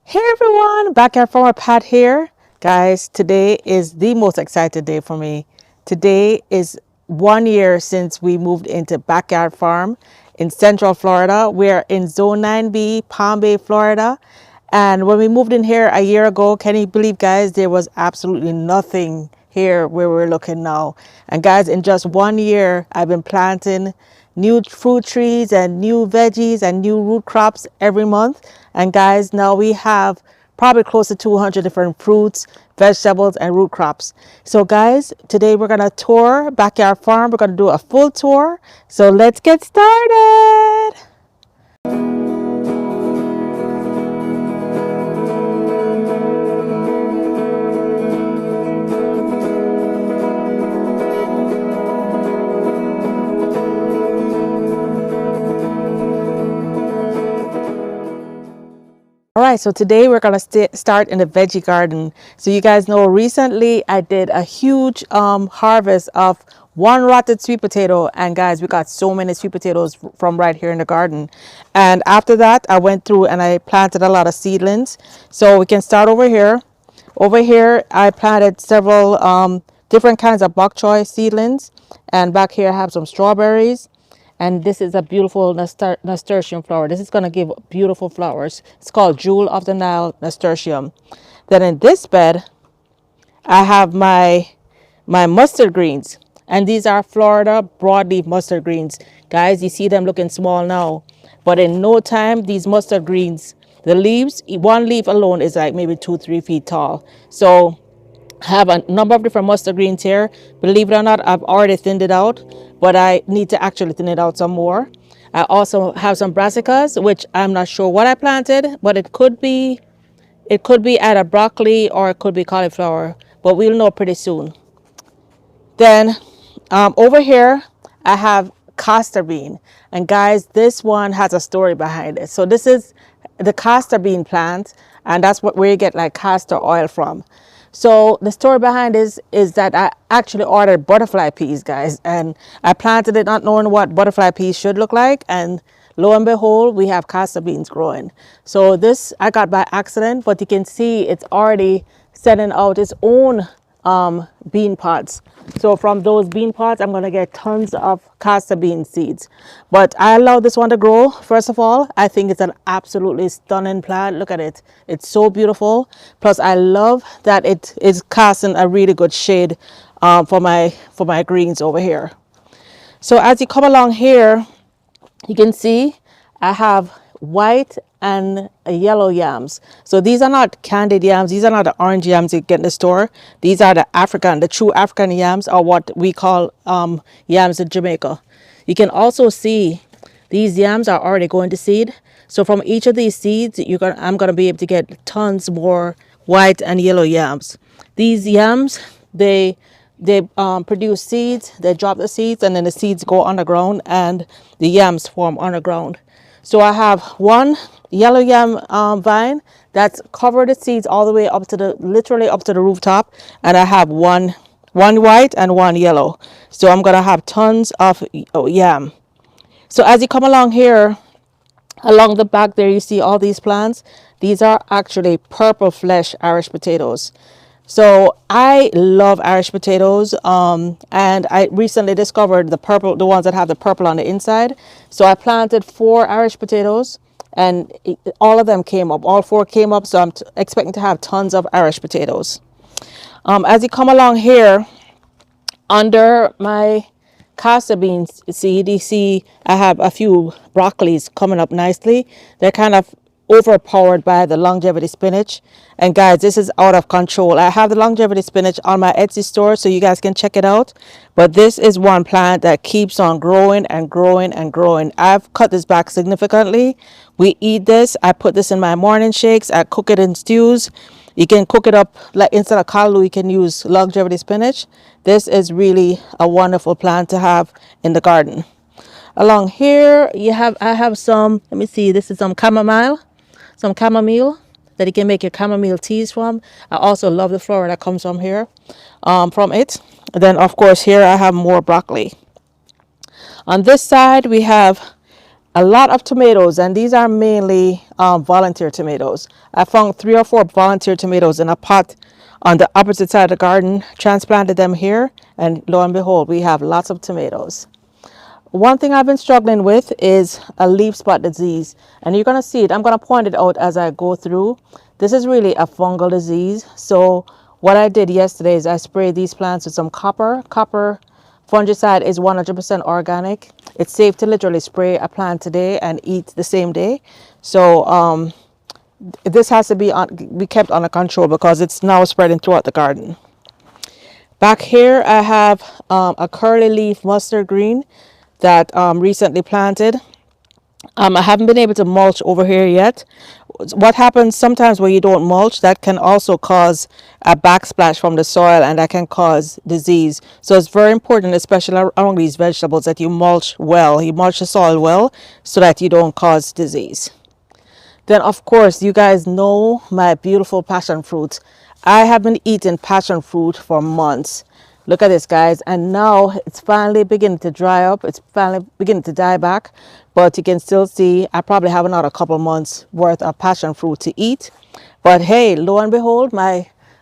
Hey everyone, backyard farmer Pat here. Guys, today is the most excited day for me. Today is 1 year since we moved into backyard farm in Central Florida. We're in Zone 9B, Palm Bay, Florida. And when we moved in here a year ago, can you believe, guys, there was absolutely nothing here where we're looking now. And guys, in just 1 year, I've been planting new fruit trees and new veggies and new root crops every month. And guys, now we have probably close to 200 different fruits, vegetables, and root crops. So guys, today we're gonna tour backyard farm. We're gonna do a full tour. So let's get started. All right, so today we're gonna start in the veggie garden. So you guys know recently I did a huge harvest of one rotted sweet potato, and guys, we got so many sweet potatoes from right here in the garden. And after that, I went through and I planted a lot of seedlings. So we can start over here. Over here, I planted several different kinds of bok choy seedlings, and back here I have some strawberries. And this is a beautiful nasturtium flower. This is going to give beautiful flowers. It's called Jewel of the Nile nasturtium. Then in this bed, I have my mustard greens. And these are Florida broadleaf mustard greens. Guys, you see them looking small now. But in no time, these mustard greens, the leaves, one leaf alone is like maybe 2-3 feet tall. So have a number of different mustard greens here. Believe it or not, I've already thinned it out, but I need to actually thin it out some more. I also have some brassicas, which I'm not sure what I planted, but it could be either broccoli or it could be cauliflower, but we'll know pretty soon. Then over here I have castor bean, and guys, this one has a story behind it. So this is the castor bean plant, and that's where you get like castor oil from. So the story behind this is that I actually ordered butterfly peas, guys, and I planted it not knowing what butterfly peas should look like, and lo and behold, we have castor beans growing. So this I got by accident, but you can see it's already sending out its own bean pods. So from those bean pods, I'm going to get tons of castor bean seeds. But I allow this one to grow. First of all, I think it's an absolutely stunning plant. Look at it. It's so beautiful. Plus, I love that it is casting a really good shade for my greens over here. So as you come along here, you can see I have white and yellow yams. So these are not candied yams. These are not the orange yams you get in the store. These are the true African yams, or what we call yams in Jamaica. You can also see these yams are already going to seed. So from each of these seeds, I'm going to be able to get tons more white and yellow yams. These yams, they produce seeds. They drop the seeds, and then the seeds go underground, and the yams form underground. So I have one yellow yam vine that's covered with seeds all the way up to literally up to the rooftop, and I have one white and one yellow. So I'm gonna have tons of yam. So as you come along here, along the back there, you see all these plants. These are actually purple flesh Irish potatoes. So I love Irish potatoes, and I recently discovered the ones that have the purple on the inside. So I planted 4 Irish potatoes, and all of them came up. All 4 came up, so I'm expecting to have tons of Irish potatoes. As you come along here, under my castor beans seed, you see I have a few broccolis coming up nicely. They're kind of overpowered by the longevity spinach, and guys, this is out of control. I have the longevity spinach on my Etsy store, so you guys can check it out, but this is one plant that keeps on growing and growing and growing. I've cut this back significantly. We eat this. I put this in my morning shakes. I cook it in stews. You can cook it up, like instead of callaloo, you can use longevity spinach. This is really a wonderful plant to have in the garden. Along here I have some, let me see, this is some chamomile that you can make your chamomile teas from. I also love the flower that comes from here, from it. And then of course here I have more broccoli. On this side we have a lot of tomatoes, and these are mainly volunteer tomatoes. I found 3 or 4 volunteer tomatoes in a pot on the opposite side of the garden, transplanted them here, and lo and behold, we have lots of tomatoes. One thing I've been struggling with is a leaf spot disease, and you're going to see it. I'm going to point it out as I go through. This is really a fungal disease. So what I did yesterday is I sprayed these plants with some copper. Copper fungicide is 100% organic. It's safe to literally spray a plant today and eat the same day. So this has to be kept under control because it's now spreading throughout the garden. Back here I have a curly leaf mustard green that recently planted. I haven't been able to mulch over here yet. What happens sometimes when you don't mulch, that can also cause a backsplash from the soil, and that can cause disease. So it's very important, especially around these vegetables, that you mulch well. You mulch the soil well so that you don't cause disease. Then, of course, you guys know my beautiful passion fruit. I have been eating passion fruit for months. Look at this, guys. And now it's finally beginning to dry up. It's finally beginning to die back. But you can still see I probably have another couple months worth of passion fruit to eat. But hey, lo and behold,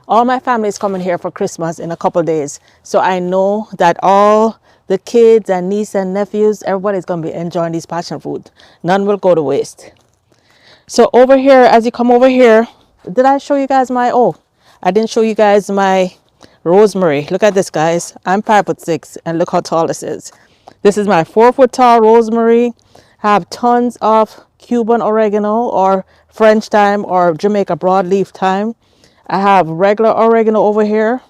all my family is coming here for Christmas in a couple days. So I know that all the kids and nieces and nephews, everybody's going to be enjoying these passion fruit. None will go to waste. So over here, as you come over here, did I show you guys I didn't show you guys my rosemary. Look at this, guys. I'm 5'6", and look how tall this is. This is my 4-foot tall rosemary. I have tons of Cuban oregano or French thyme or Jamaica broadleaf thyme. I have regular oregano over here,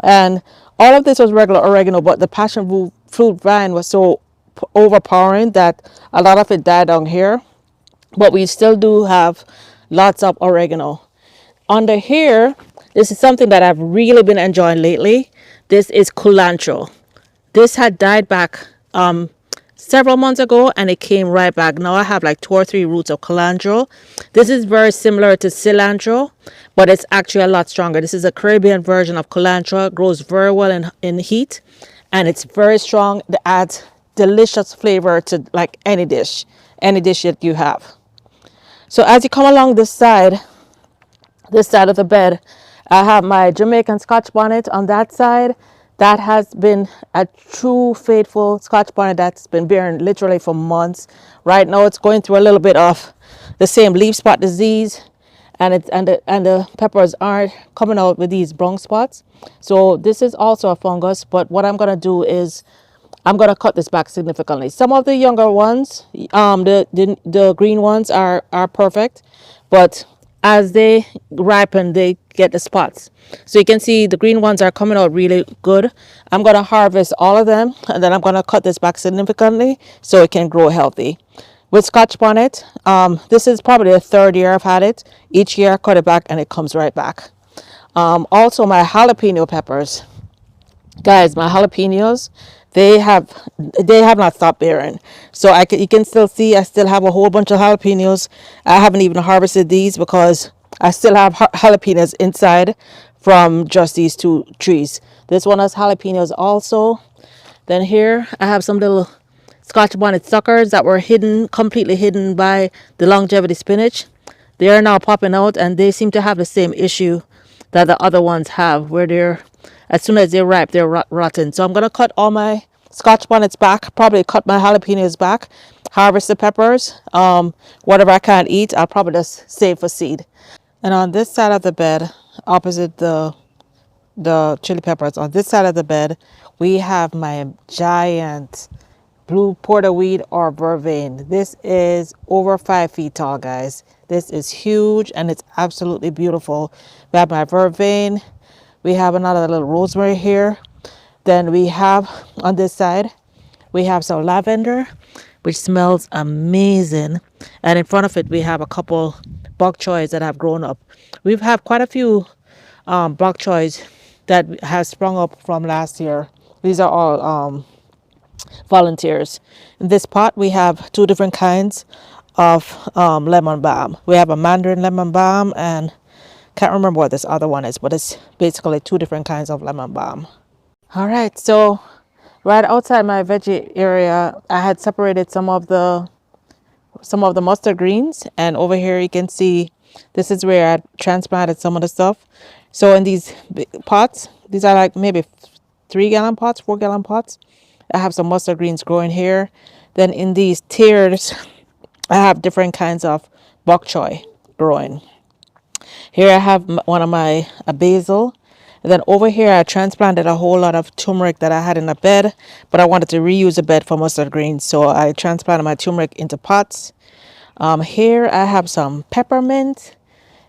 and all of this was regular oregano, but the passion fruit vine was so overpowering that a lot of it died down here. But we still do have lots of oregano. Under here, this is something that I've really been enjoying lately. This is Culantro. This had died back several months ago, and it came right back. Now I have like 2 or 3 roots of Culantro. This is very similar to cilantro, but it's actually a lot stronger. This is a Caribbean version of Culantro. It grows very well in heat, and it's very strong. It adds delicious flavor to like any dish that you have. So as you come along this side of the bed, I have my Jamaican Scotch bonnet on that side. That has been a true faithful Scotch bonnet that's been bearing literally for months. Right now it's going through a little bit of the same leaf spot disease, and the peppers aren't coming out with these brown spots. So this is also a fungus, but what I'm going to do is I'm going to cut this back significantly. Some of the younger ones, the green ones are perfect, but as they ripen, they get the spots. So you can see the green ones are coming out really good. I'm going to harvest all of them, and then I'm going to cut this back significantly so it can grow healthy. With Scotch bonnet, this is probably the 3rd year I've had it. Each year I cut it back and it comes right back. Also my jalapeno peppers. Guys, my jalapenos, they have not stopped bearing. So you can still see I still have a whole bunch of jalapenos. I haven't even harvested these because I still have jalapenos inside from just these 2 trees. This one has jalapenos also. Then here I have some little Scotch bonnet suckers that were completely hidden by the longevity spinach. They are now popping out, and they seem to have the same issue that the other ones have, where as soon as they're ripe, they're rotten. So I'm going to cut all my Scotch bonnets back, probably cut my jalapenos back, harvest the peppers. Whatever I can't eat, I'll probably just save for seed. And on this side of the bed, opposite the chili peppers, on this side of the bed, we have my giant blue porterweed or vervain. This is over 5 feet tall, guys. This is huge, and it's absolutely beautiful. We have my vervain. We have another little rosemary here. Then we have on this side, we have some lavender, which smells amazing. And in front of it, we have a couple bok choys that have grown up. We've had quite a few bok choys that have sprung up from last year. These are all volunteers. In this pot, we have 2 different kinds of lemon balm. We have a Mandarin lemon balm, and can't remember what this other one is, but it's basically 2 different kinds of lemon balm. All right, so right outside my veggie area, I had separated some of the some of the mustard greens, and over here you can see this is where I transplanted some of the stuff. So in these big pots, these are like maybe 3-gallon pots, 4-gallon pots, I have some mustard greens growing here. Then in these tiers I have different kinds of bok choy growing. Here I have one of my basil. And then over here I transplanted a whole lot of turmeric that I had in a bed, but I wanted to reuse a bed for mustard greens, so I transplanted my turmeric into pots. Here I have some peppermint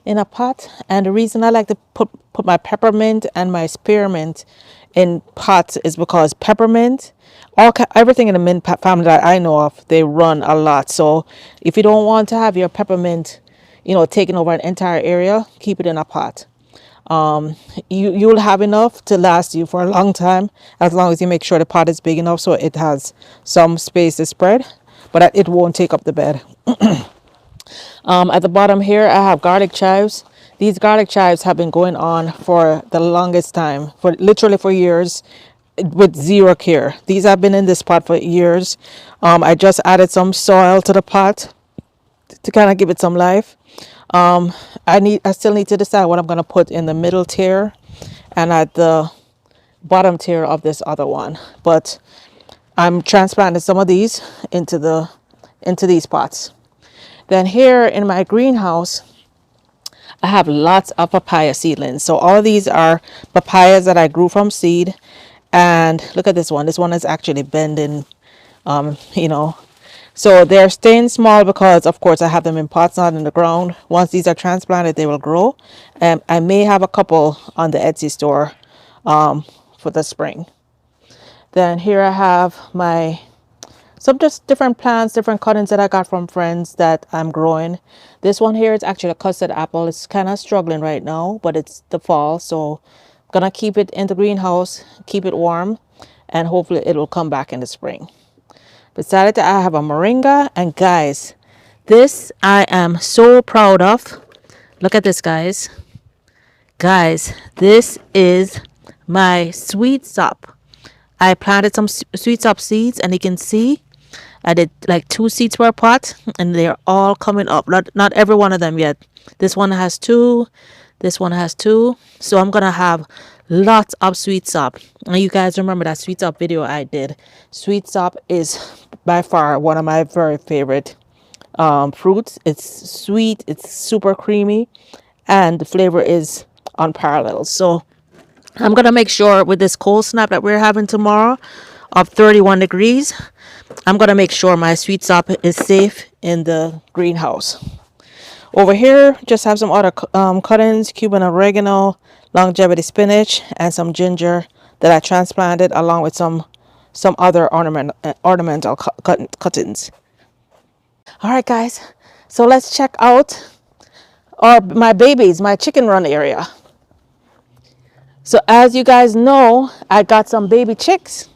in a pot, and the reason I like to put my peppermint and my spearmint in pots is because peppermint, everything in the mint family that I know of, they run a lot. So if you don't want to have your peppermint, taking over an entire area, keep it in a pot. You'll have enough to last you for a long time, as long as you make sure the pot is big enough so it has some space to spread, but it won't take up the bed. At the bottom here I have garlic chives. These garlic chives have been going on for the longest time, for literally for years, with zero care. These have been in this pot for years. I just added some soil to the pot to kind of give it some life. I still need to decide what I'm going to put in the middle tier and at the bottom tier of this other one, but I'm transplanting some of these into these pots. Then here in my greenhouse I have lots of papaya seedlings. So all of these are papayas that I grew from seed. And look at this one. This one is actually bending, So they're staying small because, of course, I have them in pots, not in the ground. Once these are transplanted, they will grow. I may have a couple on the Etsy store for the spring. Then here I have some just different plants, different cuttings that I got from friends that I'm growing. This one here is actually a custard apple. It's kind of struggling right now, but it's the fall, so I'm gonna keep it in the greenhouse, keep it warm, and hopefully it will come back in the spring. Beside it, I have a moringa, and guys, this I am so proud of. Look at this, guys. Guys, this is my sweet sop. I planted some sweet sop seeds, and you can see I did like 2 seeds per pot, and they're all coming up. Not every one of them yet. This one has 2. This one has 2. So I'm gonna have lots of sweet sop. And you guys remember that sweet sop video I did. Sweet sop is by far one of my very favorite fruits. It's sweet, it's super creamy, and the flavor is unparalleled. So I'm gonna make sure with this cold snap that we're having tomorrow of 31 degrees, I'm gonna make sure my sweet sop is safe in the greenhouse. Over here, just have some other cuttings, Cuban oregano, longevity spinach, and some ginger that I transplanted, along with some other ornamental cuttings. All right, guys, so let's check out my babies, my chicken run area. So as you guys know, I got some baby chicks,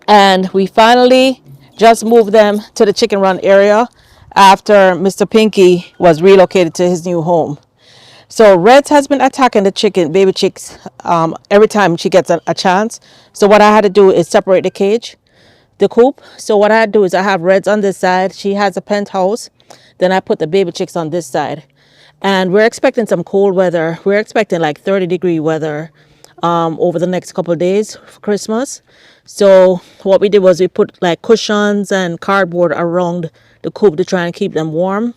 and we finally just moved them to the chicken run area after Mr. Pinky was relocated to his new home. So Reds has been attacking the baby chicks every time she gets a chance. So what I had to do is separate the coop. So what I do is I have Reds on this side. She has a penthouse. Then I put the baby chicks on this side. And we're expecting some cold weather. We're expecting like 30-degree weather over the next couple of days for Christmas. So what we did was we put like cushions and cardboard around the coop to try and keep them warm.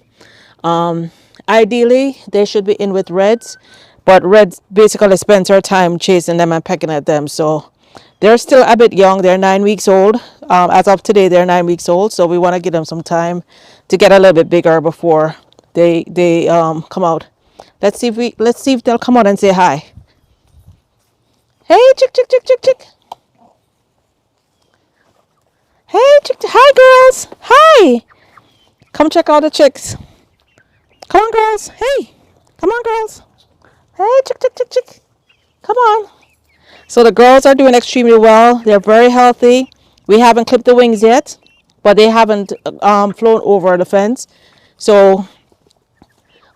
Ideally, they should be in with Reds, but Reds basically spends her time chasing them and pecking at them. So they're still a bit young. They're 9 weeks old. As of today, they're 9 weeks old. So we want to give them some time to get a little bit bigger before they come out. Let's see if they'll come out and say hi. Hey, chick, chick, chick, chick, chick. Hey, chick, hi, girls. Hi. Come check out the chicks. Come on, girls. Hey. Come on, girls. Hey, chick, chick, chick, chick. Come on. So the girls are doing extremely well. They're very healthy. We haven't clipped the wings yet, but they haven't flown over the fence. So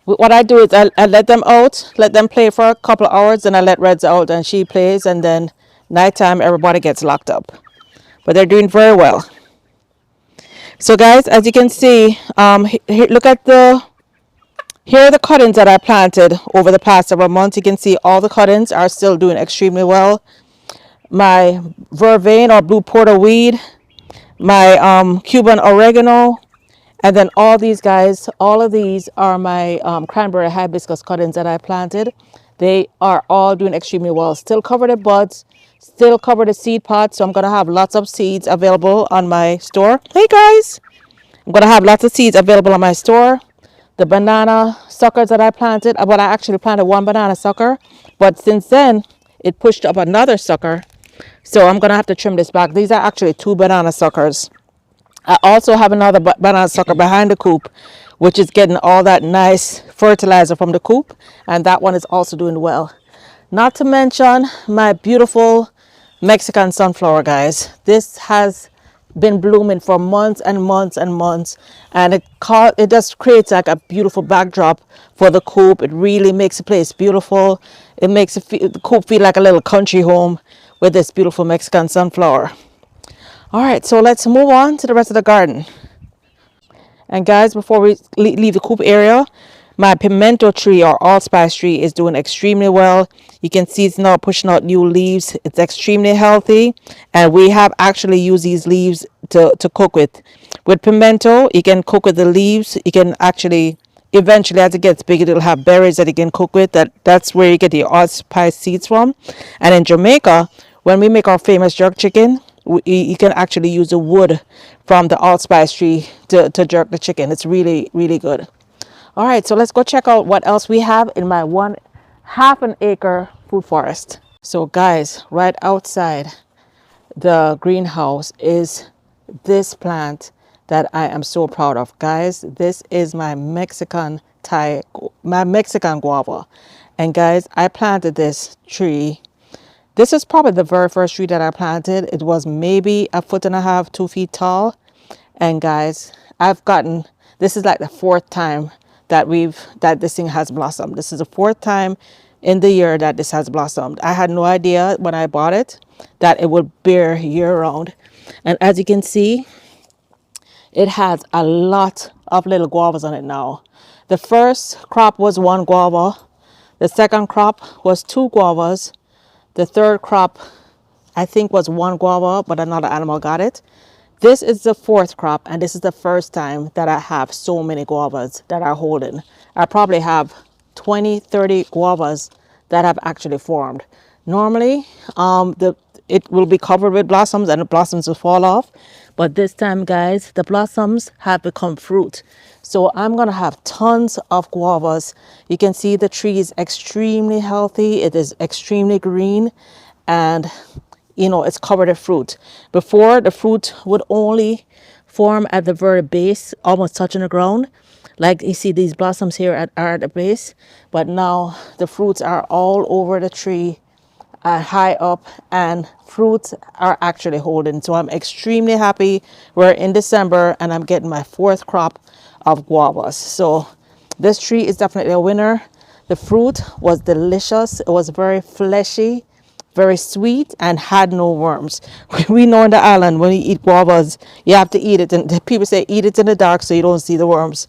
what I do is I let them out, let them play for a couple of hours, and I let Reds out and she plays, and then nighttime everybody gets locked up. But they're doing very well. So guys, as you can see, look at here are the cuttings that I planted over the past several months. You can see all the cuttings are still doing extremely well. My vervain or blue porterweed, my Cuban oregano, and then all these guys, all of these are my cranberry hibiscus cuttings that I planted. They are all doing extremely well. Still covered in buds, still covered in seed pods. So I'm going to have lots of seeds available on my store. Hey guys, I'm going to have lots of seeds available on my store. The banana suckers that I planted, well, I actually planted one banana sucker, but since then it pushed up another sucker. So I'm going to have to trim this back. These are actually two banana suckers. I also have another banana sucker behind the coop, which is getting all that nice fertilizer from the coop, and that one is also doing well. Not to mention my beautiful Mexican sunflower, guys. This has been blooming for months and months and months, and it just creates like a beautiful backdrop for the coop. It really makes the place beautiful. It makes the coop feel like a little country home with this beautiful Mexican sunflower. All right, so let's move on to the rest of the garden. And guys, before we leave the coop area, my pimento tree or allspice tree is doing extremely well. You can see it's now pushing out new leaves. It's extremely healthy, and we have actually used these leaves to cook with. With pimento, you can cook with the leaves. You can actually, eventually as it gets big, it'll have berries that you can cook with. That's where you get the allspice seeds from. And in Jamaica, when we make our famous jerk chicken, you can actually use the wood from the allspice tree to jerk the chicken. It's really, really good. All right, so let's go check out what else we have in my 1/2 an acre food forest. So guys, right outside the greenhouse is this plant that I am so proud of. Guys, this is my Mexican guava. And guys, I planted this tree. This is probably the very first tree that I planted. It was maybe 1.5 feet, 2 feet tall. And guys, this is like the 4th time that this thing has blossomed. This is the 4th time in the year that this has blossomed. I had no idea when I bought it that it would bear year round. And as you can see, it has a lot of little guavas on it now. The first crop was 1 guava. The second crop was 2 guavas. The third crop, I think, was 1 guava, but another animal got it. This is the 4th crop, and this is the first time that I have so many guavas that are holding. I probably have 20, 30 guavas that have actually formed. Normally, it will be covered with blossoms and the blossoms will fall off. But this time, guys, the blossoms have become fruit. So I'm going to have tons of guavas. You can see the tree is extremely healthy. It is extremely green, and you know, it's covered in fruit. Before, the fruit would only form at the very base, almost touching the ground. Like you see these blossoms here are at the base, but now the fruits are all over the tree, high up, and fruits are actually holding. So I'm extremely happy. We're in December and I'm getting my 4th crop of guavas. So this tree is definitely a winner. The fruit was delicious. It was very fleshy, very sweet, and had no worms. We know in the island when you eat guavas, you have to eat it, and people say eat it in the dark so you don't see the worms.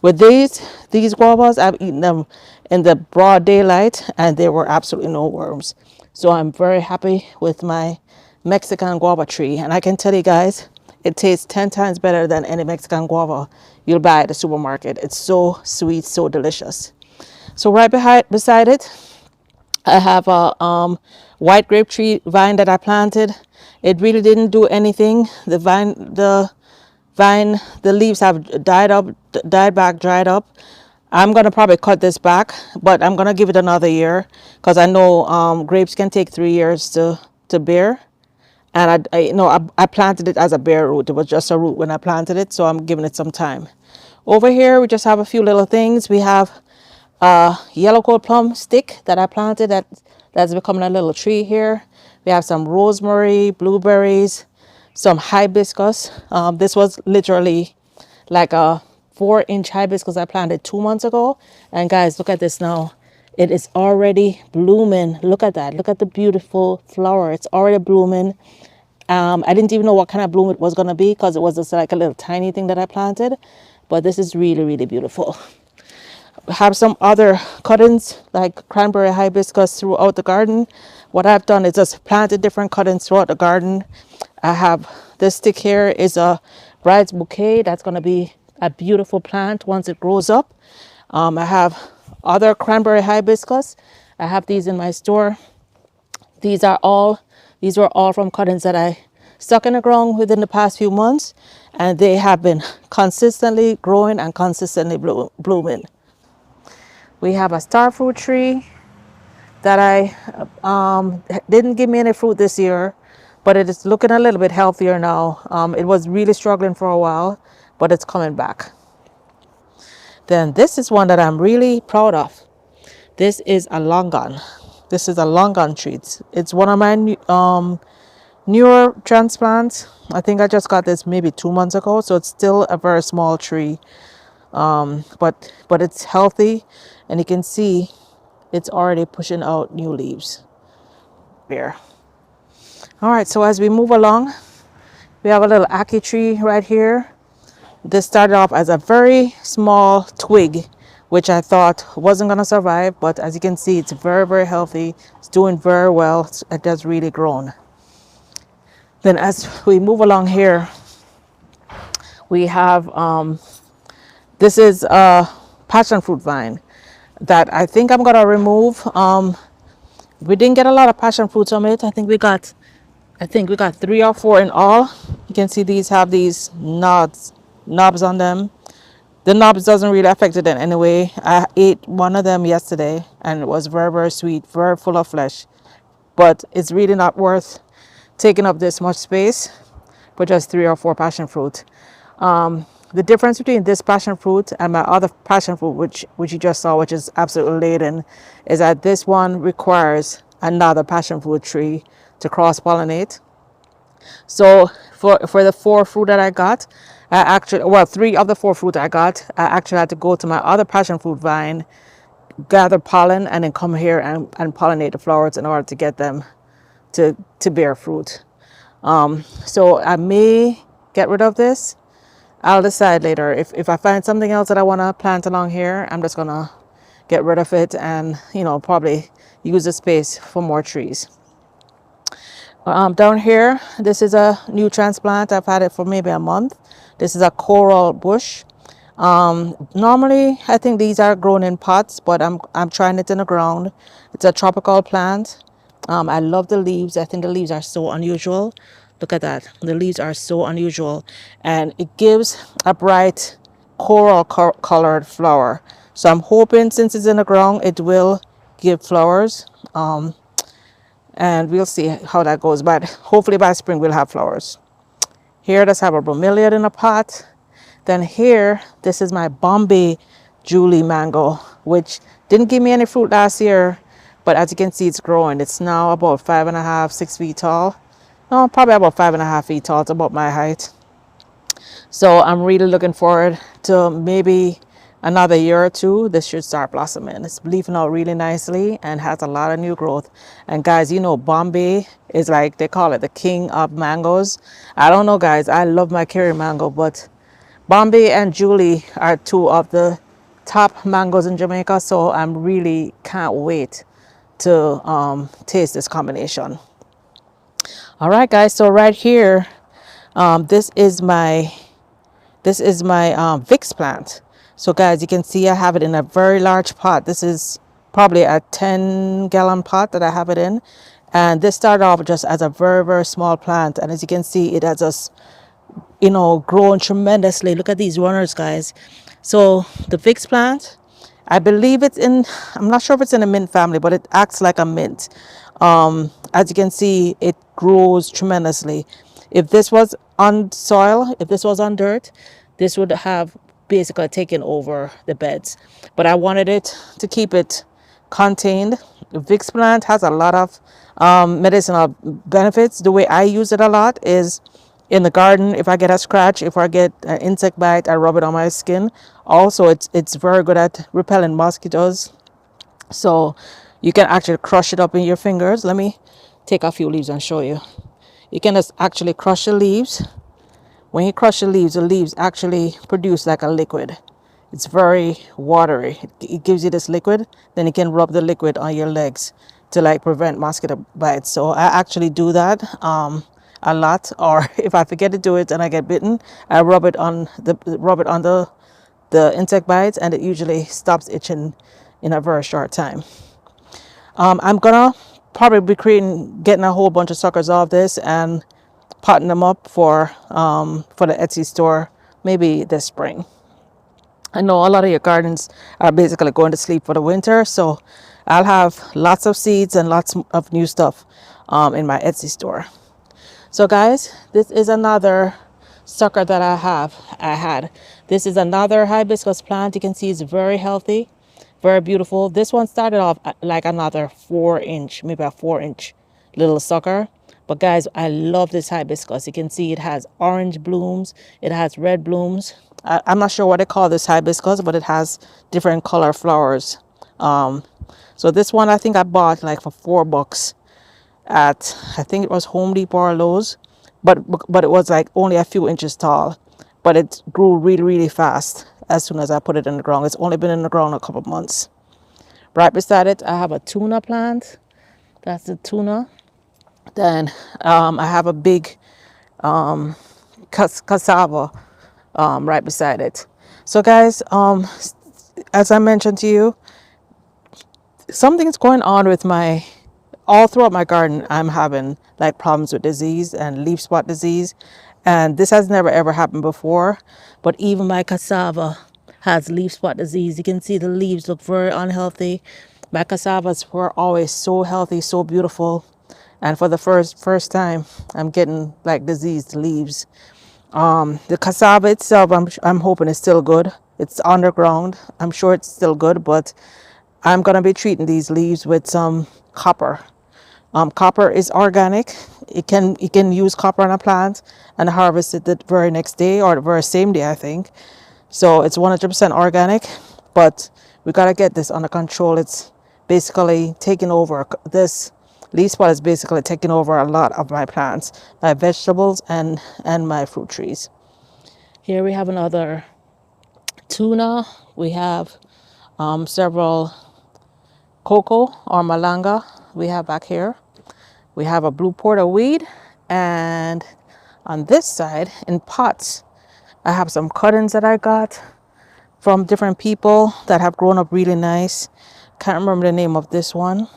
With these guavas, I've eaten them in the broad daylight and there were absolutely no worms. So I'm very happy with my Mexican guava tree, and I can tell you guys, it tastes 10 times better than any Mexican guava you'll buy at the supermarket. It's so sweet, so delicious. So right beside it, I have a white grape tree vine that I planted. It really didn't do anything. The leaves have dried up. I'm gonna probably cut this back, but I'm gonna give it another year because I know grapes can take 3 years to bear. And I planted it as a bare root. It was just a root when I planted it, so I'm giving it some time. Over here, we just have a few little things. We have a yellow gold plum stick that I planted that's becoming a little tree here. We have some rosemary, blueberries, some hibiscus. This was literally like a 4-inch hibiscus I planted 2 months ago. And guys, look at this now. It is already blooming. Look at that. Look at the beautiful flower. It's already blooming. I didn't even know what kind of bloom it was going to be because it was just like a little tiny thing that I planted. But this is really, really beautiful. I have some other cuttings like cranberry hibiscus throughout the garden. What I've done is just planted different cuttings throughout the garden. I have this stick here is a bride's bouquet. That's going to be a beautiful plant once it grows up. I have other cranberry hibiscus. I have these in my store. These were all from cuttings that I stuck in the ground within the past few months, and they have been consistently growing and consistently blooming. We have a star fruit tree that I didn't give me any fruit this year, but it is looking a little bit healthier now. It was really struggling for a while, but it's coming back. Then this is one that I'm really proud of. This is a longan. This is a longan tree. It's one of my newer transplants. I think I just got this maybe 2 months ago, so it's still a very small tree. But it's healthy, and you can see it's already pushing out new leaves there. All right, so as we move along, we have a little acre tree right here. This started off as a very small twig, which I thought wasn't going to survive, but as you can see, it's very, very healthy. It's doing very well. It has really grown. Then as we move along here, we have this is a passion fruit vine that I think I'm gonna remove. We didn't get a lot of passion fruits from it. I think we got 3 or 4 in all. You can see these have these knobs on them. The knobs doesn't really affect it in any way. I ate one of them yesterday and it was very, very sweet, very full of flesh, but it's really not worth taking up this much space for just 3 or 4 passion fruit. The difference between this passion fruit and my other passion fruit, which you just saw, which is absolutely laden, is that this one requires another passion fruit tree to cross pollinate. So for the 4 fruit that I got, 3 of the 4 fruit I got, I actually had to go to my other passion fruit vine, gather pollen, and then come here and pollinate the flowers in order to get them to bear fruit. So I may get rid of this. I'll decide later. If I find something else that I want to plant along here, I'm just going to get rid of it and, probably use the space for more trees. Down here, this is a new transplant. I've had it for maybe a month. This is a coral bush. Normally, I think these are grown in pots, but I'm trying it in the ground. It's a tropical plant. I love the leaves. I think the leaves are so unusual. Look at that. The leaves are so unusual, and it gives a bright coral colored flower. So I'm hoping, since it's in the ground, it will give flowers. And we'll see how that goes, but hopefully by spring we'll have flowers. Here, let's have a bromeliad in a pot. Then here, this is my Bombay Julie mango, which didn't give me any fruit last year, but as you can see, it's growing. It's now about 5.5, 6 feet tall. No, probably about 5.5 feet tall. It's about my height. So I'm really looking forward to maybe another year or 2. This should start blossoming. It's leafing out really nicely and has a lot of new growth. And guys, Bombay is like, they call it the king of mangoes. I don't know, guys. I love my Kerry mango, but Bombay and Julie are 2 of the top mangoes in Jamaica. So I'm really can't wait to taste this combination. All right, guys. So right here, this is my Vicks plant. So guys, you can see I have it in a very large pot. This is probably a 10-gallon pot that I have it in. And this started off just as a very, very small plant. And as you can see, it has just, grown tremendously. Look at these runners, guys. So the Vicks plant, I believe I'm not sure if it's in a mint family, but it acts like a mint. As you can see, it grows tremendously. If this was on soil, if this was on dirt, this would have basically taken over the beds. But I wanted it to keep it contained. The Vicks plant has a lot of medicinal benefits. The way I use it a lot is in the garden. If I get a scratch, if I get an insect bite, I rub it on my skin. Also, it's very good at repelling mosquitoes. So you can actually crush it up in your fingers. Let me take a few leaves and show you. You can just actually crush the leaves. When you crush the leaves actually produce like a liquid. It's very watery. It gives you this liquid. Then you can rub the liquid on your legs to like prevent mosquito bites. So I actually do that a lot. Or if I forget to do it and I get bitten, I rub it on the insect bites, and it usually stops itching in a very short time. I'm gonna probably be getting a whole bunch of suckers off this and potting them up for the Etsy store maybe this spring. I know a lot of your gardens are basically going to sleep for the winter, so I'll have lots of seeds and lots of new stuff in my Etsy store. So guys, this is another sucker that I had. This is another hibiscus plant. You can see it's very healthy, very beautiful. This one started off like another 4-inch, maybe a 4-inch little sucker. But guys, I love this hibiscus. You can see it has orange blooms, it has red blooms. I'm not sure what they call this hibiscus, but it has different color flowers. So this one I think I bought like for $4 at, I think it was Home Depot or Lowe's, but it was like only a few inches tall, but it grew really fast as soon as I put it in the ground. It's only been in the ground a couple months. Right beside it, I have a tuna plant. That's the tuna. Then I have a big cassava right beside it. So guys, as I mentioned to you, something's going on with all throughout my garden. I'm having like problems with disease and leaf spot disease, and this has never ever happened before. But even my cassava has leaf spot disease. You can see the leaves look very unhealthy. My cassavas were always so healthy, so beautiful, and for the first time I'm getting like diseased leaves. The cassava itself, I'm hoping it's still good. It's underground. I'm sure it's still good, but I'm gonna be treating these leaves with some copper. Copper is organic. You can use copper on a plant and harvest it the very next day or the very same day, I think. So it's 100% organic, but we gotta get this under control. It's basically taking over. This leaf spot is basically taking over a lot of my plants, my vegetables and my fruit trees. Here we have another tuna. We have several cocoa or malanga we have back here. We have a blue porterweed, and on this side in pots I have some cuttings that I got from different people that have grown up really nice. Can't remember the name of this one,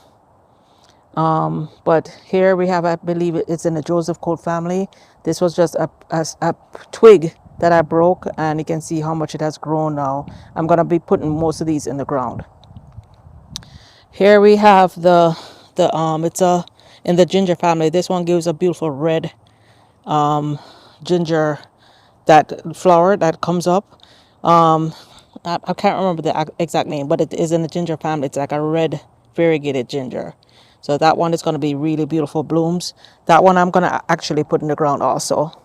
but here we have, I believe it's in the Joseph Coat family. This was just a twig that I broke, and you can see how much it has grown now. I'm gonna be putting most of these in the ground. Here we have it's in the ginger family. This one gives a beautiful red ginger, that flower that comes up. I can't remember the exact name, but it is in the ginger family. It's like a red variegated ginger. So that one is going to be really beautiful blooms. That one I'm going to actually put in the ground also.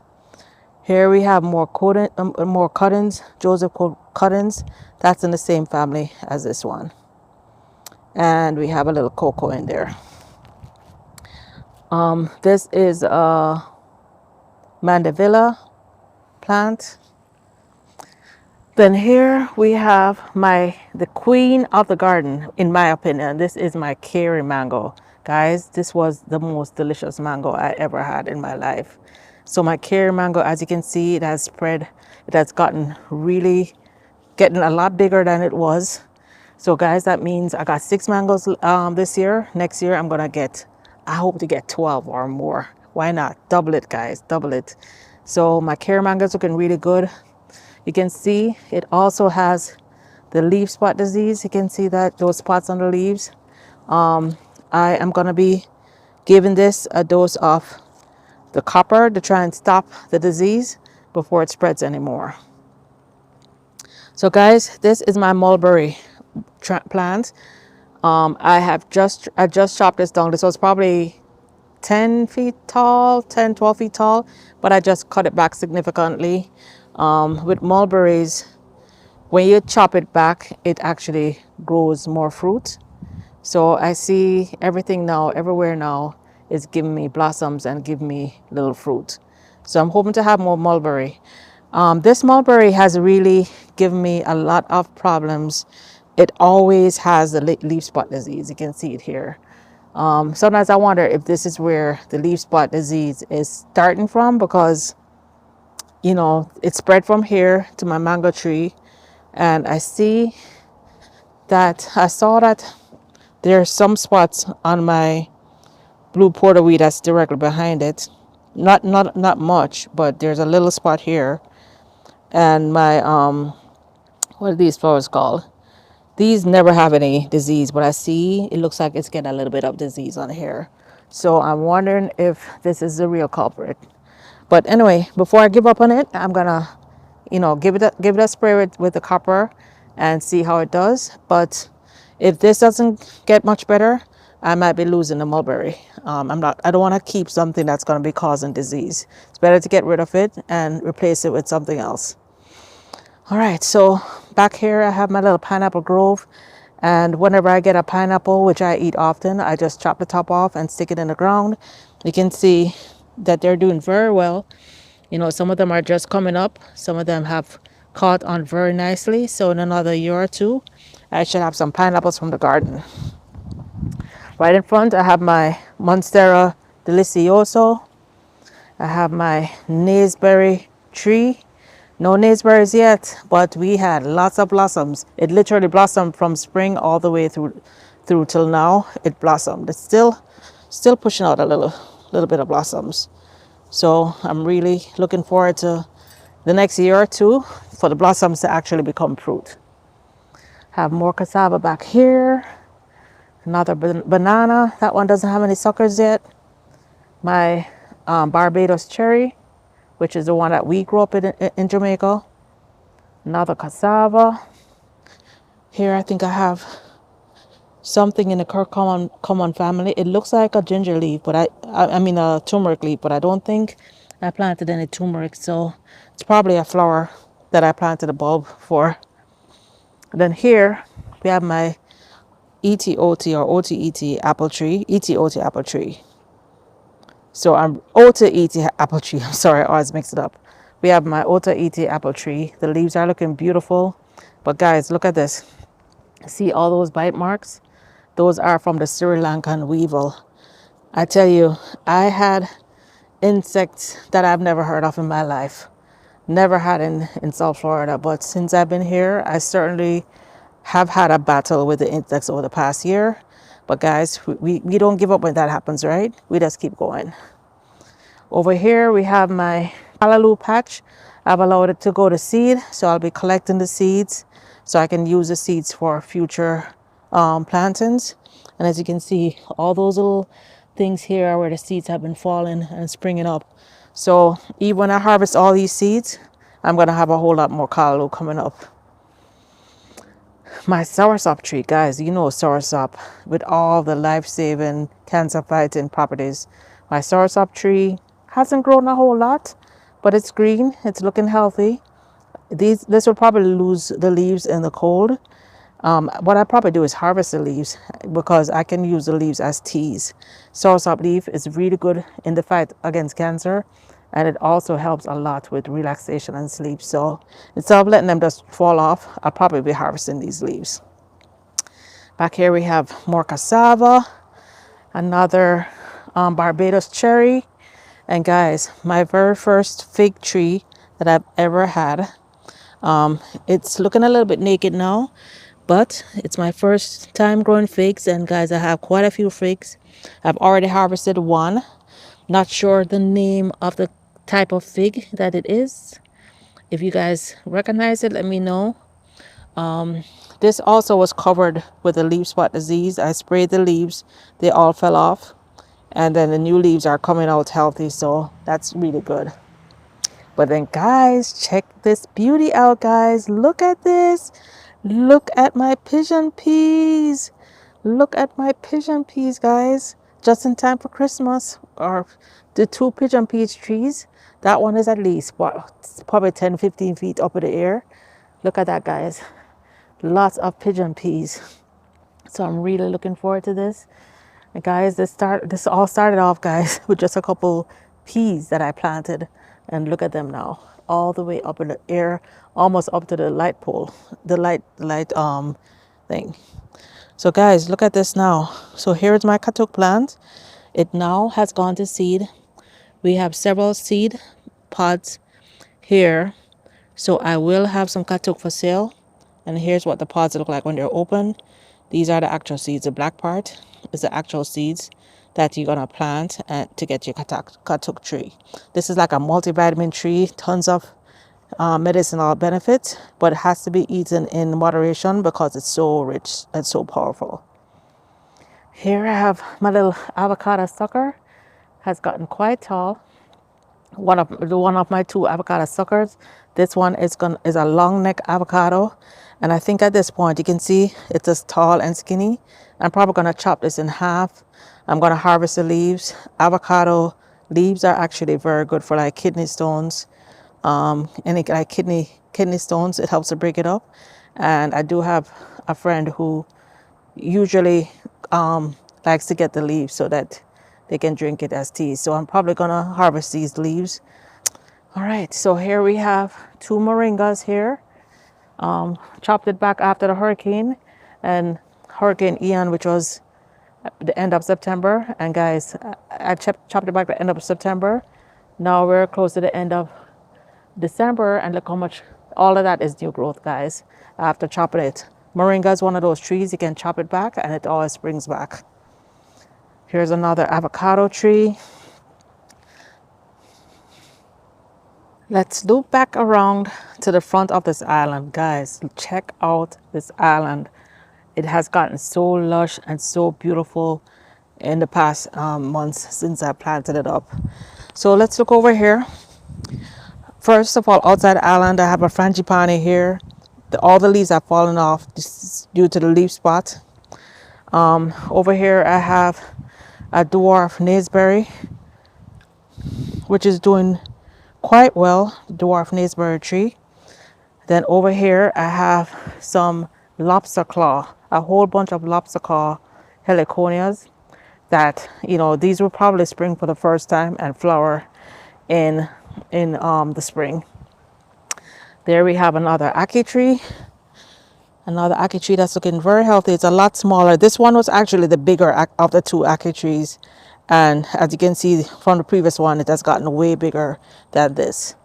Here we have more cuttings, Joseph cuttings. That's in the same family as this one. And we have a little cocoa in there. This is a mandevilla plant. Then here we have the queen of the garden, in my opinion. This is my Kerry mango. Guys, this was the most delicious mango I ever had in my life. So my Kerry mango, as you can see, it has spread. It has getting a lot bigger than it was. So guys, that means I got 6 mangoes this year. Next year I hope to get 12 or more. Why not? Double it, guys, double it. So my Kerry mango is looking really good. You can see it also has the leaf spot disease. You can see that those spots on the leaves. I am going to be giving this a dose of the copper to try and stop the disease before it spreads anymore. So guys, this is my mulberry plant. I just chopped this down. This was probably 10 feet tall, 10, 12 feet tall, but I just cut it back significantly. With mulberries, when you chop it back, it actually grows more fruit. So I see everywhere now, is giving me blossoms and giving me little fruit. So I'm hoping to have more mulberry. This mulberry has really given me a lot of problems. It always has the leaf spot disease. You can see it here. Sometimes I wonder if this is where the leaf spot disease is starting from, because you know it spread from here to my mango tree, and I saw that there are some spots on my blue porterweed that's directly behind it. Not much, but there's a little spot here. And my what are these flowers called? These never have any disease, but I see it looks like it's getting a little bit of disease on here. So I'm wondering if this is the real culprit. But anyway, before I give up on it, I'm gonna, give it a spray with the copper and see how it does. But if this doesn't get much better, I might be losing the mulberry. I don't want to keep something that's going to be causing disease. It's better to get rid of it and replace it with something else. All right, so back here I have my little pineapple grove, and whenever I get a pineapple, which I eat often, I just chop the top off and stick it in the ground. You can see that they're doing very well. Some of them are just coming up. Some of them have caught on very nicely. So in another year or two, I should have some pineapples from the garden. Right in front, I have my Monstera Delicioso. I have my naseberry tree. No naseberries yet, but we had lots of blossoms. It literally blossomed from spring all the way through till now. It blossomed. It's still pushing out a little bit of blossoms. So I'm really looking forward to the next year or two for the blossoms to actually become fruit. Have more cassava back here. Another banana. That one doesn't have any suckers yet. My Barbados cherry, which is the one that we grew up in Jamaica. Another cassava. Here I think I have something in the common family. It looks like a ginger leaf, but I mean a turmeric leaf, but I don't think I planted any turmeric, so it's probably a flower that I planted a bulb for. And then here we have my ETOT or OTET apple tree, ETOT apple tree. So I'm OTET apple tree. I'm sorry, I always mix it up. We have my OTET apple tree. The leaves are looking beautiful, but guys, look at this. See all those bite marks? Those are from the Sri Lankan weevil. I tell you, I had insects that I've never heard of in my life. Never had in South Florida, but since I've been here, I certainly have had a battle with the insects over the past year. But guys, we don't give up when that happens, right? We just keep going. Over here, we have my callaloo patch. I've allowed it to go to seed, so I'll be collecting the seeds so I can use the seeds for future plantings. And as you can see, all those little things here are where the seeds have been falling and springing up. So even when I harvest all these seeds, I'm going to have a whole lot more callaloo coming up. My soursop tree, guys, soursop with all the life-saving, cancer-fighting properties. My soursop tree hasn't grown a whole lot, but it's green. It's looking healthy. This will probably lose the leaves in the cold. What I probably do is harvest the leaves because I can use the leaves as teas. Soursop leaf is really good in the fight against cancer, and it also helps a lot with relaxation and sleep. So instead of letting them just fall off, I'll probably be harvesting these leaves. Back here we have more cassava, another Barbados cherry, and guys, my very first fig tree that I've ever had. It's looking a little bit naked now, but it's my first time growing figs, and guys, I have quite a few figs. I've already harvested one. Not sure the name of the type of fig that it is. If you guys recognize it, let me know. This also was covered with a leaf spot disease. I sprayed the leaves, they all fell off, and then the new leaves are coming out healthy, so that's really good. But then guys, check this beauty out, guys. Look at this. Look at my pigeon peas. Look at my pigeon peas, guys. Just in time for Christmas. Or the 2 pigeon peas trees. That one is at least probably 10-15 feet up in the air. Look at that, guys. Lots of pigeon peas. So I'm really looking forward to this. And guys, this all started off, guys, with just a couple peas that I planted, and look at them now, all the way up in the air, almost up to the light pole, the light thing. So guys, look at this now. So here's my katuk plant. It now has gone to seed. We have several seed pods here. So I will have some katuk for sale. And here's what the pods look like when they're open. These are the actual seeds. The black part is the actual seeds that you're gonna plant to get your katuk tree. This is like a multivitamin tree, tons of medicinal benefits, but it has to be eaten in moderation because it's so rich and so powerful. Here I have my little avocado sucker, has gotten quite tall. One of my two avocado suckers. This one is a long neck avocado, and I think at this point you can see it's as tall and skinny. I'm probably gonna chop this in half. I'm gonna harvest the leaves. Avocado leaves are actually very good for like kidney stones, any like kidney stones. It helps to break it up. And I do have a friend who usually likes to get the leaves so that they can drink it as tea. So I'm probably gonna harvest these leaves. All right, so here we have two moringas here. Chopped it back after the hurricane and Hurricane Ian, which was at the end of September. And guys, I chopped it back at the end of September. Now we're close to the end of December, and look how much all of that is new growth, guys, after chopping it. Moringa is one of those trees you can chop it back and it always springs back. Here's another avocado tree. Let's loop back around to the front of this island, guys. Check out this island. It has gotten so lush and so beautiful in the past months since I planted it up. So let's look over here. First of all, outside the island, I have a frangipani here. All the leaves have fallen off due to the leaf spot. Over here, I have a dwarf naseberry, which is doing quite well, dwarf naseberry tree. Then over here I have some lobster claw, a whole bunch of lobster claw heliconias that, you know, these will probably spring for the first time and flower in the spring. There we have another acre tree, that's looking very healthy. It's a lot smaller. This one was actually the bigger of the two acre trees, and as you can see from the previous one, it has gotten way bigger than this.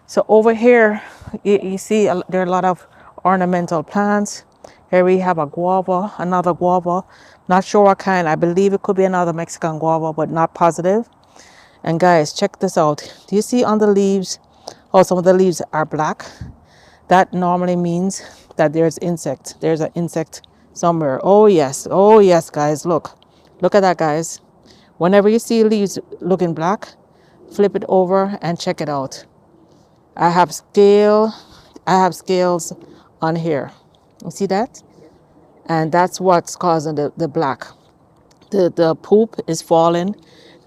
So over here you see there are a lot of ornamental plants. Here we have a guava, another guava, not sure what kind. I believe it could be another Mexican guava, but not positive. And guys, check this out. Do you see on the leaves how some of the leaves are black? That normally means that there's an insect somewhere. Oh yes, guys, look at that, guys. Whenever you see leaves looking black, flip it over and check it out. I have scales on here. You see that? And that's what's causing the black. The poop is falling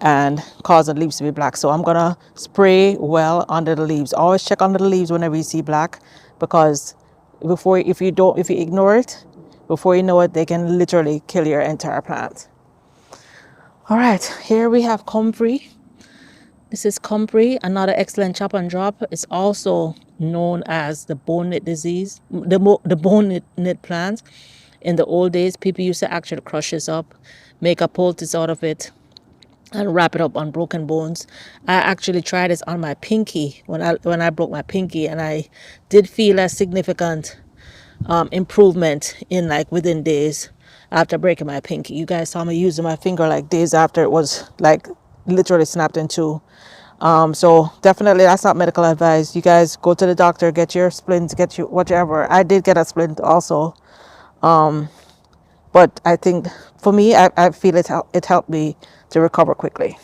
and causing leaves to be black. So I'm gonna spray well under the leaves. Always check under the leaves whenever you see black, because if you ignore it, before you know it, they can literally kill your entire plant. All right, here we have comfrey. This is comfrey, another excellent chop and drop. It's also known as the bonnet disease, the bonnet plant. In the old days, people used to actually crush this up, make a poultice out of it, and wrap it up on broken bones. I actually tried this on my pinky when I broke my pinky, and I did feel a significant improvement in like within days after breaking my pinky. You guys saw me using my finger like days after it was like literally snapped in two. So definitely that's not medical advice. You guys go to the doctor, get your splints, get you whatever. I did get a splint also, but I think for me, I feel it helped me to recover quickly.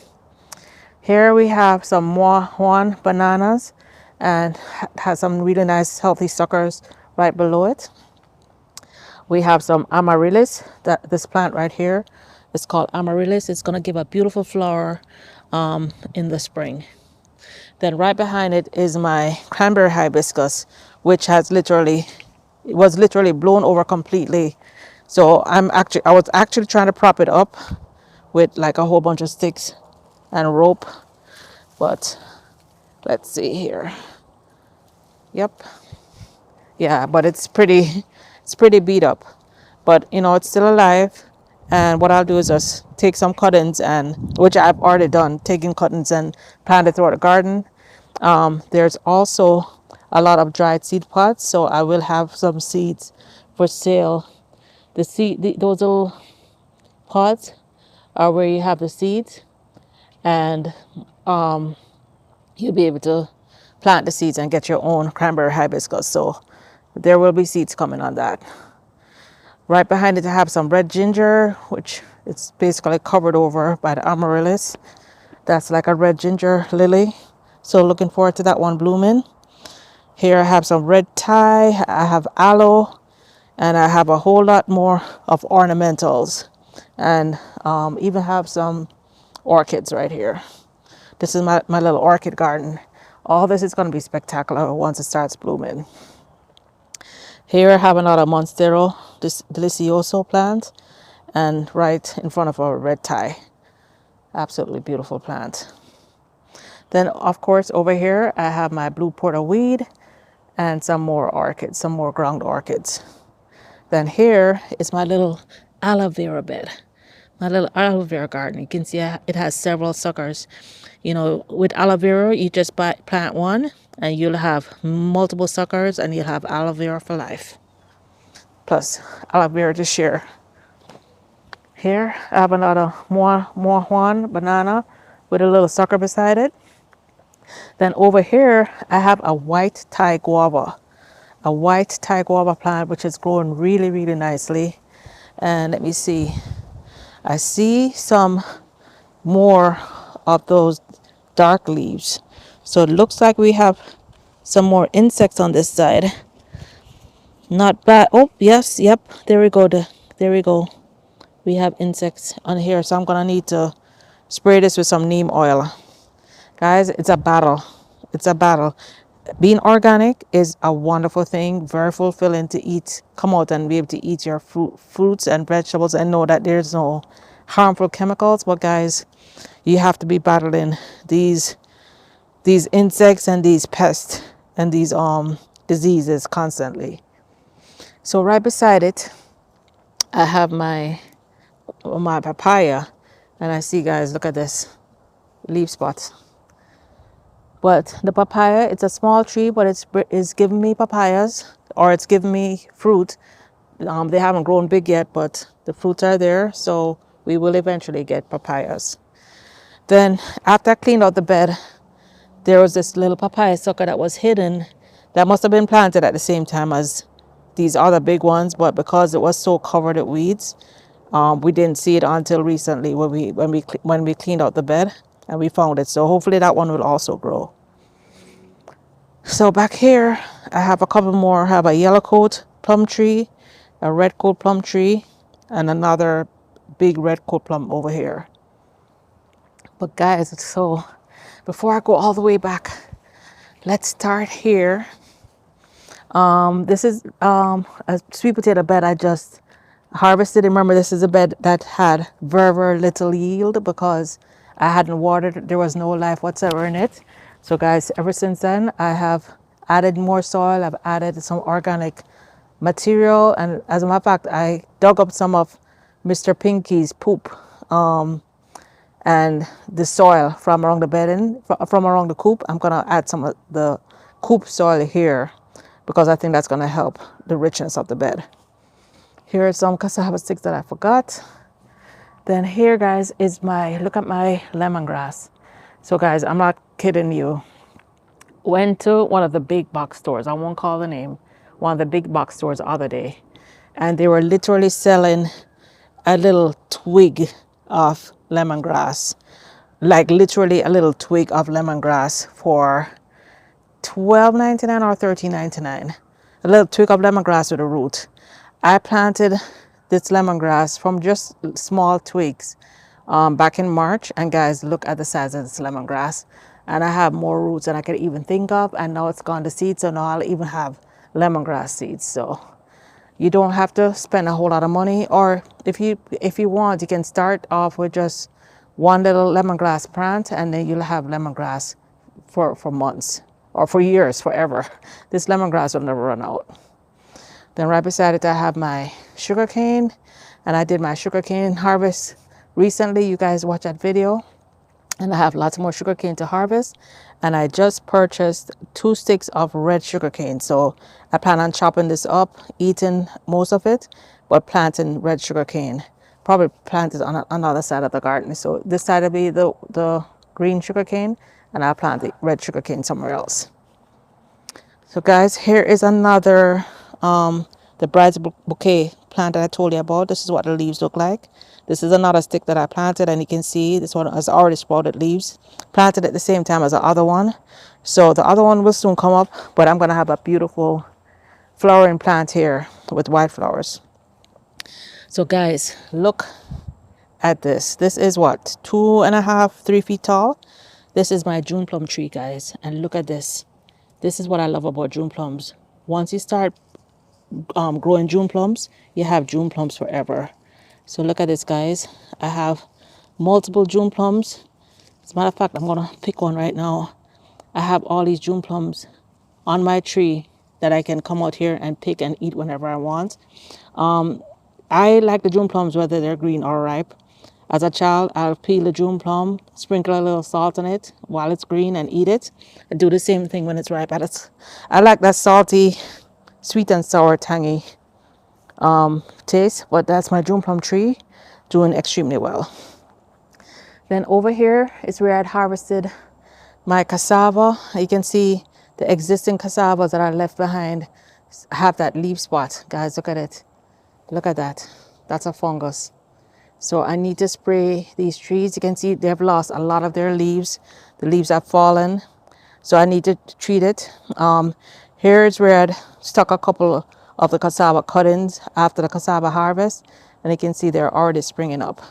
Here we have some Juan bananas, and has some really nice healthy suckers right below it. We have some amaryllis. This plant right here is called amaryllis. It's gonna give a beautiful flower in the spring. Then right behind it is my cranberry hibiscus, which was literally blown over completely So I was actually trying to prop it up with like a whole bunch of sticks and rope, but let's see here. Yep. Yeah, but it's pretty beat up. But you know, it's still alive. And what I'll do is just take some cuttings, and which I've already done, taking cuttings and plant it throughout the garden. There's also a lot of dried seed pods, so I will have some seeds for sale. Those little pods are where you have the seeds, and you'll be able to plant the seeds and get your own cranberry hibiscus. So there will be seeds coming on that. Right behind it, I have some red ginger, which it's basically covered over by the amaryllis. That's like a red ginger lily. So looking forward to that one blooming. Here I have some red thyme, I have aloe, and I have a whole lot more of ornamentals. And even have some orchids right here. This is my little orchid garden. All this is going to be spectacular once it starts blooming. Here I have another Monstero delicioso plant, and right in front of our red thyme. Absolutely beautiful plant. Then of course over here I have my blue porterweed and some more orchids, some more ground orchids. Then here is my little aloe vera bed, my little aloe vera garden. You can see it has several suckers. You know, with aloe vera, you just plant one and you'll have multiple suckers and you'll have aloe vera for life. Plus aloe vera to share. Here I have another more Juan banana with a little sucker beside it. Then over here I have a white Thai guava. A white Thai guava plant which is growing really, really nicely. And let me see. I see some more of those dark leaves. So it looks like we have some more insects on this side. Not bad. Oh, yes, yep. There we go. There we go. We have insects on here. So I'm going to need to spray this with some neem oil. Guys, it's a battle. It's a battle. Being organic is a wonderful thing, very fulfilling to eat, come out and be able to eat your fruits and vegetables and know that there's no harmful chemicals. But guys, you have to be battling these insects and these pests and these diseases constantly. So right beside it, I have my papaya, and I see, guys, look at this leaf spots. But the papaya, it's a small tree, but it's giving me papayas, or it's giving me fruit. They haven't grown big yet, but the fruits are there, so we will eventually get papayas. Then after I cleaned out the bed, there was this little papaya sucker that was hidden that must have been planted at the same time as these other big ones, but because it was so covered with weeds, we didn't see it until recently when we cleaned out the bed and we found it. So hopefully that one will also grow. So back here I have a couple more. I have a yellow coat plum tree, a red coat plum tree, and another big red coat plum over here. But guys, so before I go all the way back, let's start here. This is a sweet potato bed I just harvested. Remember, this is a bed that had very little yield because I hadn't watered it. There was no life whatsoever in it. So guys, ever since then I have added more soil. I've added some organic material, and as a matter of fact, I dug up some of Mr. Pinky's poop and the soil from around the bedding, from around the coop. I'm gonna add some of the coop soil here because I think that's gonna help the richness of the bed. Here are some cassava sticks that I forgot. Then here, guys, is look at my lemongrass. So guys, I'm not kidding you. Went to one of the big box stores. I won't call the name. One of the big box stores the other day. And they were literally selling a little twig of lemongrass. Like literally a little twig of lemongrass for $12.99 or $13.99. A little twig of lemongrass with a root. I planted this lemongrass from just small twigs back in March, and guys, look at the size of this lemongrass. And I have more roots than I could even think of, and now it's gone to seed, so now I'll even have lemongrass seeds. So You don't have to spend a whole lot of money, or if you want, you can start off with just one little lemongrass plant, and then you'll have lemongrass for months or for years, forever. This lemongrass will never run out. Then right beside it, I have my sugar cane, and I did my sugar cane harvest recently. You guys watch that video. And I have lots more sugar cane to harvest. And I just purchased 2 sticks of red sugar cane. So I plan on chopping this up, eating most of it, but planting red sugar cane. Probably plant it on another side of the garden. So this side will be the green sugar cane, and I'll plant the red sugar cane somewhere else. So guys, here is another, the bride's bouquet plant that I told you about. This is what the leaves look like. This is another stick that I planted, and you can see this one has already sprouted leaves. Planted at the same time as the other one. So the other one will soon come up, but I'm going to have a beautiful flowering plant here with white flowers. So guys, look at this. This is what, 2.5, 3 feet tall. This is my June plum tree, guys. And look at this. This is what I love about June plums. Once you start growing June plums, you have June plums forever. So look at this, guys. I have multiple June plums. As a matter of fact, I'm gonna pick one right now. I have all these June plums on my tree that I can come out here and pick and eat whenever I want. I like the June plums whether they're green or ripe. As a child, I'll peel the June plum, sprinkle a little salt on it while it's green, and eat it. And do the same thing when it's ripe. I like that salty, sweet and sour, tangy taste. But that's my June plum tree, doing extremely well. Then over here is where I'd harvested my cassava. You can see the existing cassavas that I left behind have that leaf spot. Guys, look at it. Look at that. That's a fungus. So I need to spray these trees. You can see they've lost a lot of their leaves. The leaves have fallen. So I need to treat it. Here is where I'd stuck a couple of the cassava cuttings after the cassava harvest. And you can see they're already springing up.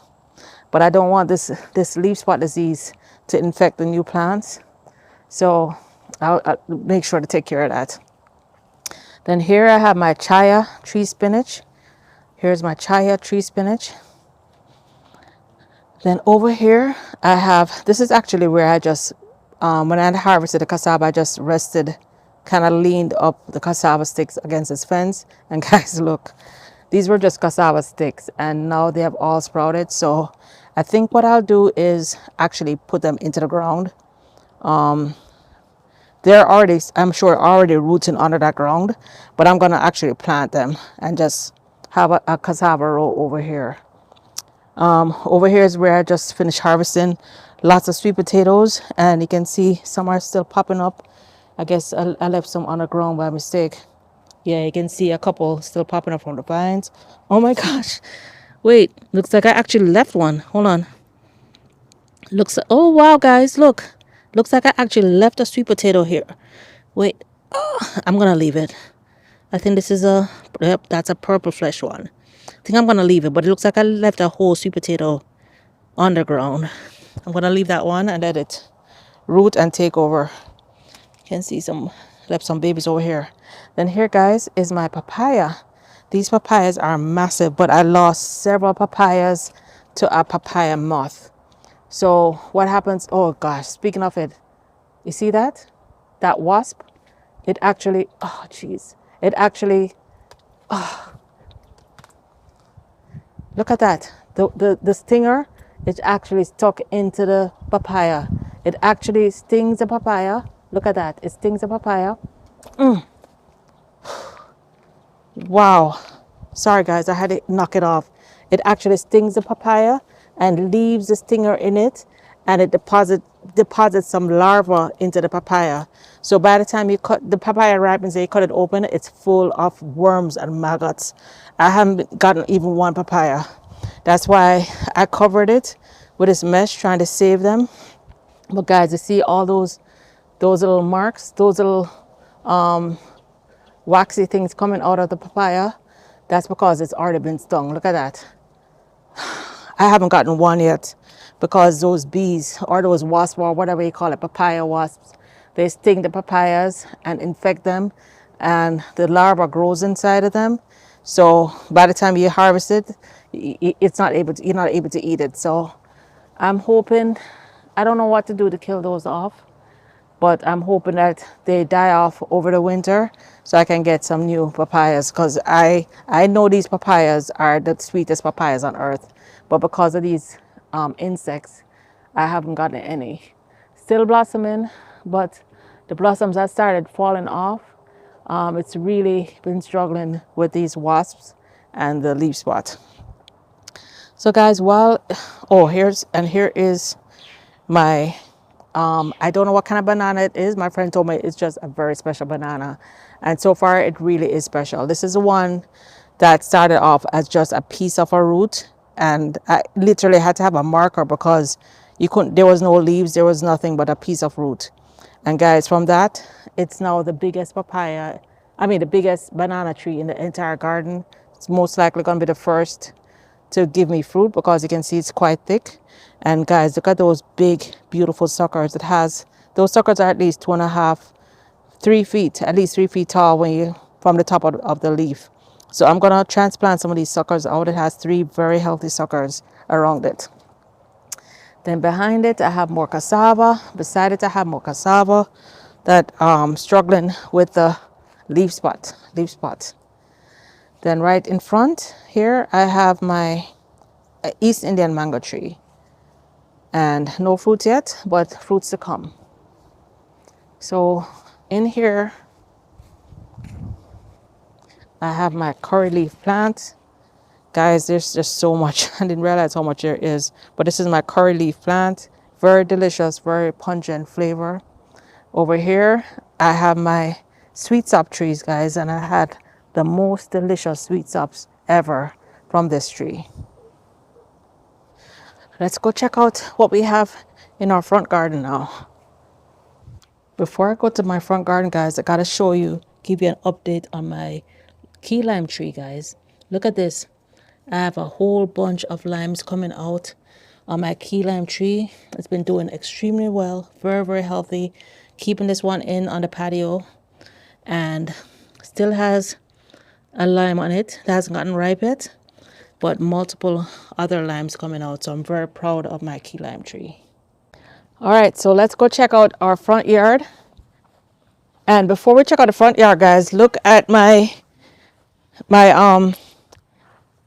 But I don't want this leaf spot disease to infect the new plants. So I'll make sure to take care of that. Then here I have my chaya tree spinach. Here's my chaya tree spinach. Then over here I have, this is actually where I just, when I harvested the cassava, I just rested, kind of leaned up the cassava sticks against this fence. And guys, look, these were just cassava sticks and now they have all sprouted. So I think what I'll do is actually put them into the ground. They're already, I'm sure, already rooting under that ground, but I'm going to actually plant them and just have a cassava row over here. Over here is where I just finished harvesting lots of sweet potatoes, and you can see some are still popping up. I guess I left some on the ground by mistake. Yeah, you can see a couple still popping up from the vines. Oh my gosh. Wait, looks like I actually left one. Hold on. Looks, oh wow, guys, look. Looks like I actually left a sweet potato here. Wait, oh, I'm gonna leave it. I think this is yep, that's a purple flesh one. I think I'm gonna leave it, but it looks like I left a whole sweet potato on the ground. I'm gonna leave that one and let it root and take over. You can see left some babies over here. Then here, guys, is my papaya. These papayas are massive, but I lost several papayas to a papaya moth. So what happens, oh gosh, speaking of it, you see that? That wasp, it actually, oh geez, it actually, look at that. The stinger is actually stuck into the papaya. It actually stings the papaya. Look at that, it stings the papaya. Wow, sorry guys, I had to knock it off. It actually stings the papaya and leaves the stinger in it, and it deposits some larvae into the papaya. So by the time you cut the papaya ripens and you cut it open, it's full of worms and maggots. I haven't gotten even one papaya. That's why I covered it with this mesh, trying to save them. But guys, you see all those little marks, those little waxy things coming out of the papaya? That's because it's already been stung. Look at that. I haven't gotten one yet because those bees or those wasps or whatever you call it, papaya wasps, they sting the papayas and infect them, and the larva grows inside of them. So by the time you harvest it, it's not able to, you're not able to eat it. So I'm hoping, I don't know what to do to kill those off, but I'm hoping that they die off over the winter so I can get some new papayas, because I know these papayas are the sweetest papayas on earth, but because of these insects, I haven't gotten any. Still blossoming, but the blossoms that started falling off, it's really been struggling with these wasps and the leaf spot. So guys, here is my I don't know what kind of banana it is. My friend told me it's just a very special banana, and so far it really is special. This is the one that started off as just a piece of a root, and I literally had to have a marker because you couldn't, there was no leaves, there was nothing but a piece of root. And guys, from that, it's now the biggest the biggest banana tree in the entire garden. It's most likely going to be the first to give me fruit because you can see it's quite thick. And guys, look at those big, beautiful suckers. Those suckers are at least 2.5, 3 feet, at least 3 feet tall from the top of the leaf. So I'm gonna transplant some of these suckers out. It has 3 very healthy suckers around it. Then behind it, I have more cassava. Beside it, I have more cassava that struggling with the leaf spot. Then right in front here, I have my East Indian mango tree. And no fruits yet, but fruits to come. So in here, I have my curry leaf plant. Guys, there's just so much. I didn't realize how much there is. But this is my curry leaf plant. Very delicious, very pungent flavor. Over here, I have my sweet sop trees, guys. And I had the most delicious sweet sops ever from this tree. Let's go check out what we have in our front garden now. Before I go to my front garden, guys, I gotta give you an update on my key lime tree, guys. Look at this. I have a whole bunch of limes coming out on my key lime tree. It's been doing extremely well, very, very healthy. Keeping this one in on the patio, and still has a lime on it that hasn't gotten ripe yet, but multiple other limes coming out. So I'm very proud of my key lime tree. All right, so let's go check out our front yard. And before we check out the front yard, guys, look at my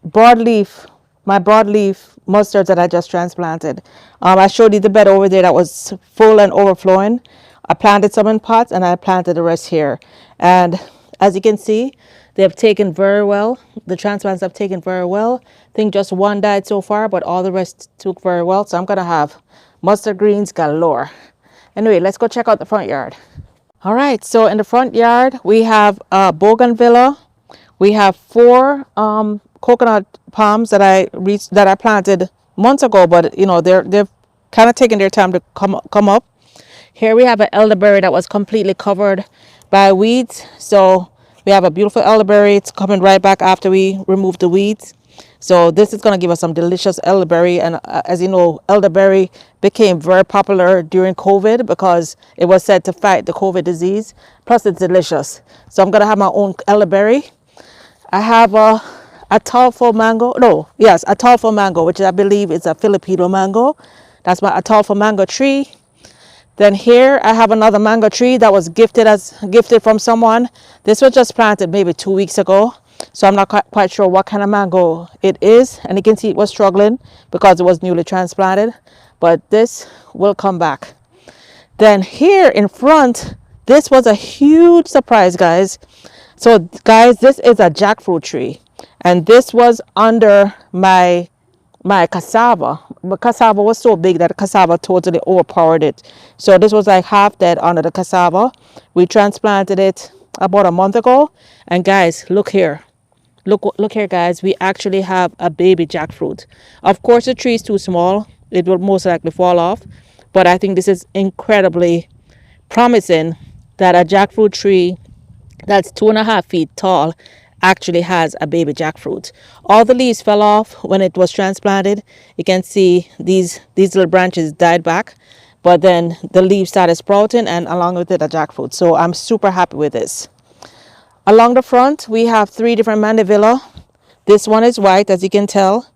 broadleaf mustards that I just transplanted. I showed you the bed over there that was full and overflowing. I planted some in pots and I planted the rest here. And as you can see, they have taken very well. The transplants have taken very well. I think just one died so far, but all the rest took very well. So I'm going to have mustard greens galore. Anyway, let's go check out the front yard. All right, so in the front yard, we have bougainvillea. We have 4 coconut palms that I planted months ago, but you know they've kind of taken their time to come up. Here we have an elderberry that was completely covered by weeds. So we have a beautiful elderberry. It's coming right back after we remove the weeds. So this is going to give us some delicious elderberry. And as you know, elderberry became very popular during COVID because it was said to fight the COVID disease. Plus it's delicious. So I'm going to have my own elderberry. I have a Ataulfo mango. No, yes, Ataulfo mango, which I believe is a Filipino mango. That's my Ataulfo mango tree. Then here I have another mango tree that was gifted from someone. This was just planted maybe 2 weeks ago. So I'm not quite sure what kind of mango it is. And you can see it was struggling because it was newly transplanted. But this will come back. Then here in front, this was a huge surprise, guys. So guys, this is a jackfruit tree. And this was under my cassava. But cassava was so big that the cassava totally overpowered it. So this was like half dead under the cassava. We transplanted it about a month ago. And guys, look here. Look here, guys. We actually have a baby jackfruit. Of course, the tree is too small. It will most likely fall off. But I think this is incredibly promising that a jackfruit tree that's 2.5 feet tall actually has a baby jackfruit. All the leaves fell off when it was transplanted. You can see these little branches died back, but then the leaves started sprouting and along with it a jackfruit. So I'm super happy with this. Along the front, we have 3 different mandevilla. This one is white, as you can tell.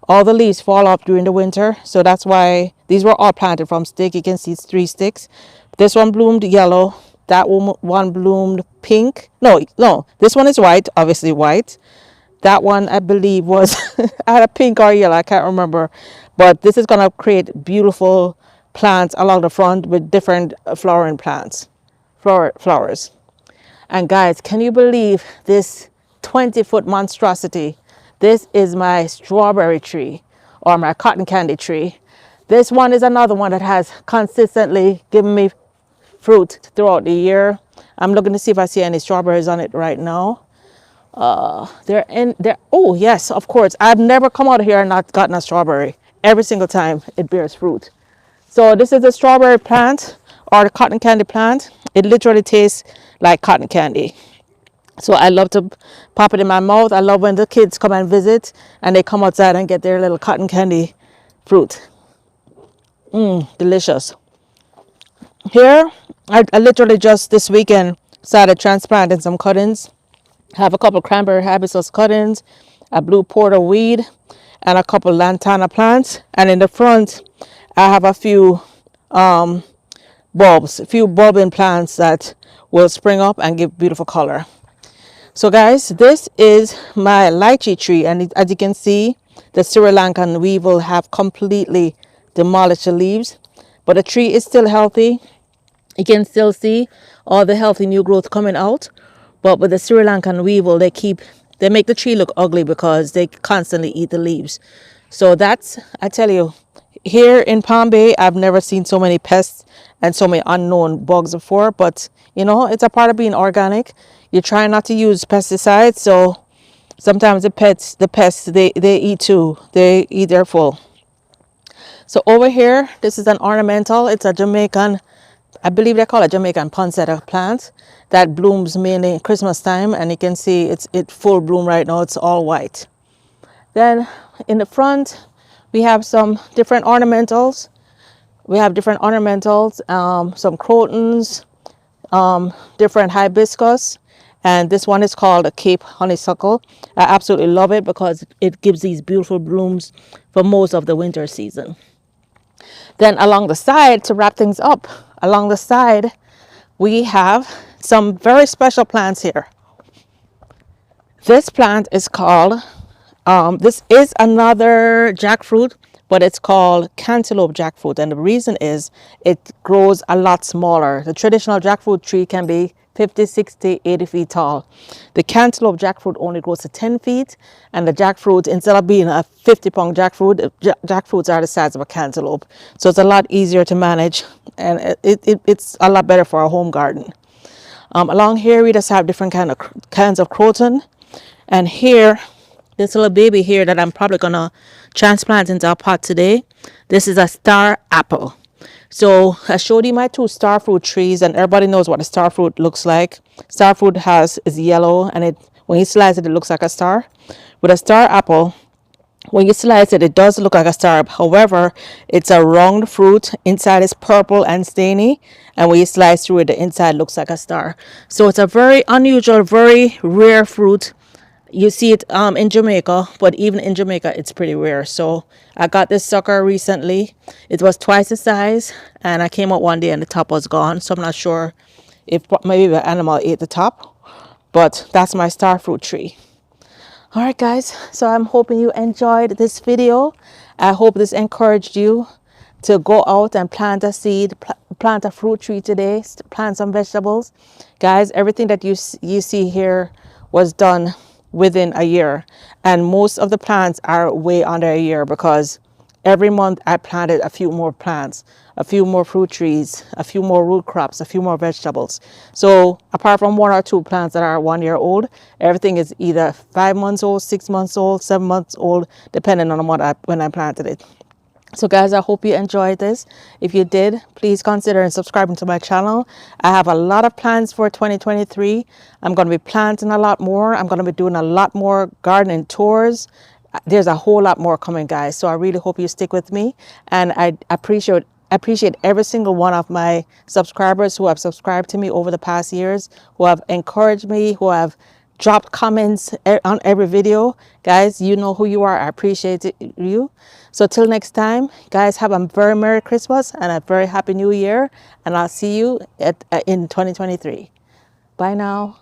All the leaves fall off during the winter, so that's why these were all planted from stick. You can see it's 3 sticks. This one bloomed yellow. That one bloomed pink. No, this one is white, obviously white. That one, I believe, was either pink or yellow. I can't remember. But this is going to create beautiful plants along the front with different flowering plants, flowers. And guys, can you believe this 20-foot monstrosity? This is my strawberry tree, or my cotton candy tree. This one is another one that has consistently given me fruit throughout the year. I'm looking to see if I see any strawberries on it right now. They're in there. Oh yes, of course. I've never come out of here and not gotten a strawberry. Every single time it bears fruit. So this is a strawberry plant, or the cotton candy plant. It literally tastes like cotton candy. So I love to pop it in my mouth. I love when the kids come and visit and they come outside and get their little cotton candy fruit. Delicious. Here, I literally just this weekend started transplanting some cuttings. I have a couple Cranberry Hibiscus cuttings, a blue porterweed, and a couple lantana plants. And in the front, I have a few bulbs, a few bulbing plants that will spring up and give beautiful color. So guys, this is my lychee tree, and as you can see, the Sri Lankan weevil have completely demolished the leaves, but the tree is still healthy. You can still see all the healthy new growth coming out. But with the Sri Lankan weevil, they make the tree look ugly because they constantly eat the leaves. So that's, I tell you, here in Palm Bay, I've never seen so many pests and so many unknown bugs before. But you know, it's a part of being organic. You try not to use pesticides, so sometimes the pests, they eat too. They eat their full. So over here, this is an ornamental. It's a Jamaican, I believe they call it Jamaican poinsettia plant that blooms mainly in Christmas time, and you can see it's full bloom right now. It's all white. Then in the front, we have some different ornamentals. Some crotons, different hibiscus, and this one is called a Cape honeysuckle. I absolutely love it because it gives these beautiful blooms for most of the winter season. Then along the side, to wrap things up, along the side, we have some very special plants here. This plant is called, this is another jackfruit, but it's called cantaloupe jackfruit. And the reason is it grows a lot smaller. The traditional jackfruit tree can be 50, 60, 80 feet tall. The cantaloupe jackfruit only grows to 10 feet. And the jackfruit, instead of being a 50-pound jackfruit, jackfruits are the size of a cantaloupe. So it's a lot easier to manage, and it's a lot better for a home garden. Along here, we just have different kinds of croton. And here, this little baby here that I'm probably going to transplant into a pot today, this is a star apple. So I showed you my 2 star fruit trees, and everybody knows what a star fruit looks like. Star fruit is yellow, and when you slice it, it looks like a star. With a star apple, when you slice it, it does look like a star. However, it's a round fruit. Inside is purple and stainy, and when you slice through it, the inside looks like a star. So it's a very unusual, very rare fruit. You see it in Jamaica, but even in Jamaica, it's pretty rare. So I got this sucker recently. It was twice the size, and I came out one day and the top was gone. So I'm not sure if maybe the animal ate the top, but that's my star fruit tree. All right, guys. So I'm hoping you enjoyed this video. I hope this encouraged you to go out and plant a seed, plant a fruit tree today, plant some vegetables. Guys, everything that you see here was done within a year, and most of the plants are way under a year because every month I planted a few more plants, a few more fruit trees, a few more root crops, a few more vegetables. So apart from 1 or 2 plants that are 1 year old, everything is either 5 months old, 6 months old, 7 months old, depending on when I planted it. So guys, I hope you enjoyed this. If you did, please consider subscribing to my channel. I have a lot of plans for 2023. I'm going to be planting a lot more. I'm going to be doing a lot more gardening tours. There's a whole lot more coming, guys. So I really hope you stick with me. And I appreciate I appreciate every single one of my subscribers who have subscribed to me over the past years, who have encouraged me, who have dropped comments on every video. Guys, you know who you are. I appreciate you. So till next time, guys, have a very Merry Christmas and a very Happy New Year. And I'll see you in 2023. Bye now.